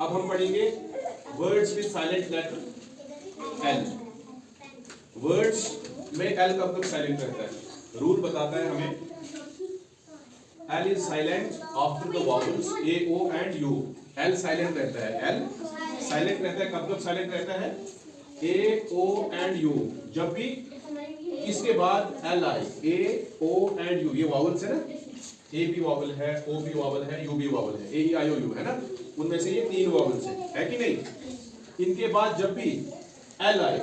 अब हम पढ़ेंगे words with silent letter L. Words में एल कब कब साइलेंट रहता है? रूल बताता है हमें, L is silent after the vowels A O and U. L silent रहता है, एल साइलेंट रहता है कब कब साइलेंट रहता है? ए ओ एंड यू, जब भी इसके बाद एल आए, ए ओ एंड यू, ये वॉवल्स है ना, ए भी वॉवल है, ओ भी वॉवल है, यू भी वॉवल है, ए ई आई ओ यू है ना, उनमें से ये 3 वॉवल्स है कि नहीं? इनके बाद जब भी एल आए,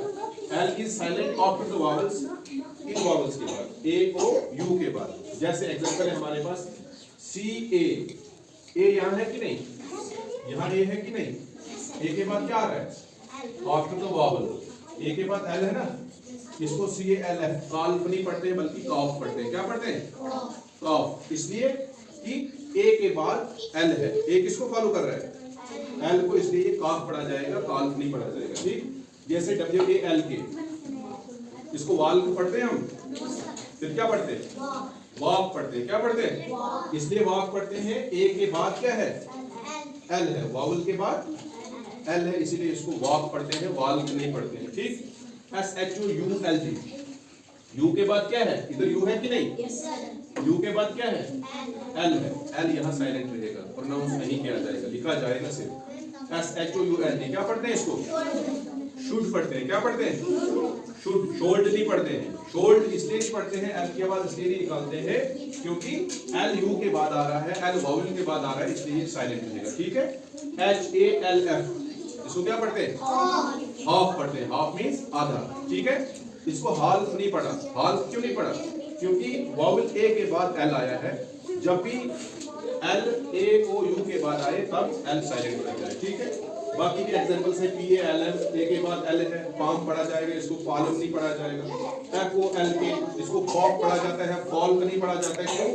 L is silent after the vowels, in vowels के बाद, ए ओ यू के बाद। जैसे एग्जांपल है हमारे पास सी ए यहां है कि नहीं? यहां ए है कि नहीं? ए के बाद क्या आ रहा है? आफ्टर द वॉवल, ए के बाद एल है ना, इसको सी ए एल एफ, काल्फ नहीं पढ़ते हैं बल्कि कॉफ पढ़ते हैं। क्या पढ़ते हैं? कॉफ। इसलिए कि ए के बाद एल है, ए किसको फॉलो कर रहा है? एल को, इसलिए ये कॉफ पढ़ा जाएगा, काल्फ नहीं पढ़ा जाएगा। ठीक, जैसे डब्ल्यू ए एल के, इसको वाल को पढ़ते हैं हम, फिर क्या पढ़ते हैं? वॉक पढ़ते हैं। क्या पढ़ते हैं? इसलिए वॉक पढ़ते हैं। ए के बाद क्या है? एल है, वावल के बाद एल है, इसीलिए इसको वॉक पढ़ते हैं, वाल नहीं पढ़ते हैं। ठीक, S H O U L G, U के बाद क्या है? इधर यू है कि नहीं? यू के बाद क्या है? एल है, एल यहाँ साइलेंट रहेगा, प्रोनाउंस नहीं किया जाएगा, लिखा जाएगा सिर्फ। S H O U L G, क्या पढ़ते हैं इसको? शुड पढ़ते हैं। क्या पढ़ते हैं? शुड, शोल्ड नहीं पढ़ते हैं। शोल्ड इसलिए नहीं पढ़ते हैं, एल के बाद इसलिए नहीं निकालते हैं क्योंकि एल यू के बाद आ रहा है, एल वाउल के बाद आ रहा है, इसलिए साइलेंट रहेगा। ठीक है, एच ए एल एफ, इसको क्या पढ़ते हैं? हाफ पढ़ते हैं। हाफ मींस आधा। ठीक है, इसको हाल नहीं पढ़ा। हाल क्यों नहीं पढ़ा? क्योंकि वाउल ए के बाद एल आया है, जब भी एल ए ओ यू के बाद आए तब एल साइलेंट रहता है। ठीक है, बाकी के एग्जांपल्स है पी ए एल एम, ए के बाद एल है, पाम पढ़ा जाएगा, इसको पालम नहीं पढ़ा जाएगा। एफ ओ एल के, इसको फॉक पढ़ा जाता है, फॉल्क नहीं पढ़ा जाता है। क्यों?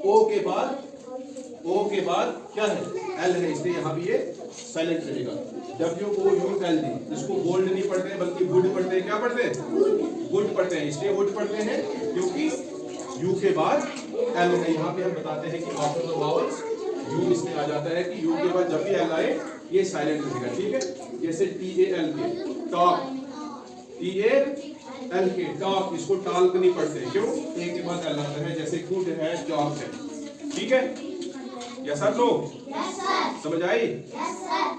ओ के बाद क्या है? एल है, इसलिए यहाँ भी ये साइलेंट रहेगा। W O U L D, इसको गोल्ड नहीं पढ़ते हैं बल्कि वुड पढ़ते हैं। क्या पढ़ते हैं? वुड पढ़ते हैं। इसलिए वुड पढ़ते हैं क्योंकि यू के बाद एल है। यहाँ पे हम बताते हैं कि आफ्टर द वावल्स यू इसमें आ जाता है कि यू के बाद जब भी एल आए ये साइलेंट रहेगा। ठीक है, जैसे टी ए एल के, टॉक, टी ए एल के टॉक, इसको टाल्क नहीं पढ़ते। क्यों? ए के बाद एल आता है, जैसे कुड है, चॉक है। ठीक है, yes sir, no? Yes sir. समझ आई? Yes sir.